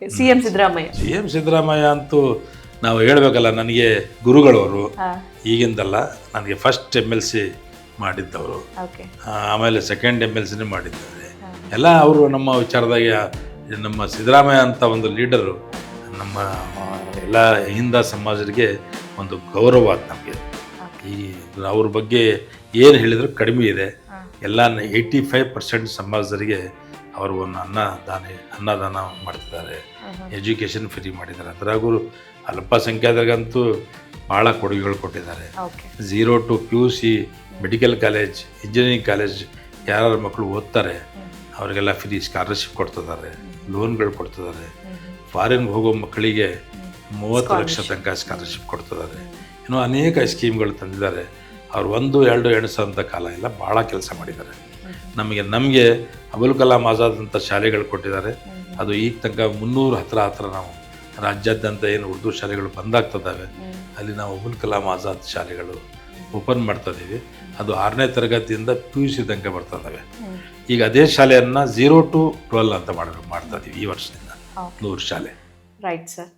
CM Siddaramaiah. CM Siddaramaiah ಅಂತೂ ನಾವು ಹೇಳಬೇಕಲ್ಲ, ನನಗೆ ಗುರುಗಳವರು. ಈಗಿಂದಲ್ಲ, ನನಗೆ ಫಸ್ಟ್ MLC ಮಾಡಿದ್ದವರು, ಆಮೇಲೆ ಸೆಕೆಂಡ್ MLCನೇ ಮಾಡಿದ್ದಾರೆ. ಎಲ್ಲ ಅವರು ನಮ್ಮ ವಿಚಾರದಾಗ ನಮ್ಮ ಸಿದ್ದರಾಮಯ್ಯ ಅಂತ ಒಂದು ಲೀಡರು ನಮ್ಮ ಎಲ್ಲ ಹಿಂದ ಸಮಾಜರಿಗೆ ಒಂದು ಗೌರವ ಅದು ನಮಗೆ. ಈ ಅವ್ರ ಬಗ್ಗೆ ಏನು ಹೇಳಿದ್ರು ಕಡಿಮೆ ಇದೆ. ಎಲ್ಲ 85% ಸಮಾಜದರಿಗೆ ಅವರು ಒಂದು ಅನ್ನದಾನ ಮಾಡ್ತಿದ್ದಾರೆ, ಎಜುಕೇಷನ್ ಫ್ರೀ ಮಾಡಿದ್ದಾರೆ. ಅದರಾಗೂ ಅಲ್ಪಸಂಖ್ಯಾತರಿಗಂತೂ ಭಾಳ ಕೊಡುಗೆಗಳು ಕೊಟ್ಟಿದ್ದಾರೆ. 0 to PUC medical college, engineering college ಯಾರು ಮಕ್ಕಳು ಓದ್ತಾರೆ ಅವರಿಗೆಲ್ಲ ಫ್ರೀ ಸ್ಕಾಲರ್ಶಿಪ್ ಕೊಡ್ತಿದ್ದಾರೆ, ಲೋನ್ಗಳು ಕೊಡ್ತಿದ್ದಾರೆ. ಫಾರಿನ್ಗೆ ಹೋಗೋ ಮಕ್ಕಳಿಗೆ 30 ಲಕ್ಷ ತನಕ ಸ್ಕಾಲರ್ಶಿಪ್ ಕೊಡ್ತಿದ್ದಾರೆ. ಇನ್ನೂ ಅನೇಕ ಸ್ಕೀಮ್ಗಳು ತಂದಿದ್ದಾರೆ. ಅವ್ರು 1-2 ಎಣಿಸೋಂಥ ಕಾಲ ಇಲ್ಲ, ಭಾಳ ಕೆಲಸ ಮಾಡಿದ್ದಾರೆ. ನಮಗೆ ಅಬುಲ್ ಕಲಾಂ ಆಜಾದ್ ಅಂತ ಶಾಲೆಗಳು ಕೊಟ್ಟಿದ್ದಾರೆ. ಅದು ಈಗ ತನಕ 300 ಹತ್ರ ನಾವು ರಾಜ್ಯಾದ್ಯಂತ ಏನು ಉರ್ದು ಶಾಲೆಗಳು ಬಂದಾಗ್ತದಾವೆ, ಅಲ್ಲಿ ನಾವು ಅಬುಲ್ ಕಲಾಂ ಆಜಾದ್ ಶಾಲೆಗಳು ಓಪನ್ ಮಾಡ್ತಾಯಿದ್ದೀವಿ. ಅದು 6ನೇ ತರಗತಿಯಿಂದ PUC ತನಕ ಬರ್ತದಾವೆ. ಈಗ ಅದೇ ಶಾಲೆಯನ್ನು 0 to 12 ಅಂತ ಮಾಡ್ತಾ ಇದ್ದೀವಿ ಈ ವರ್ಷದಿಂದ 100 ಶಾಲೆ. Right sir.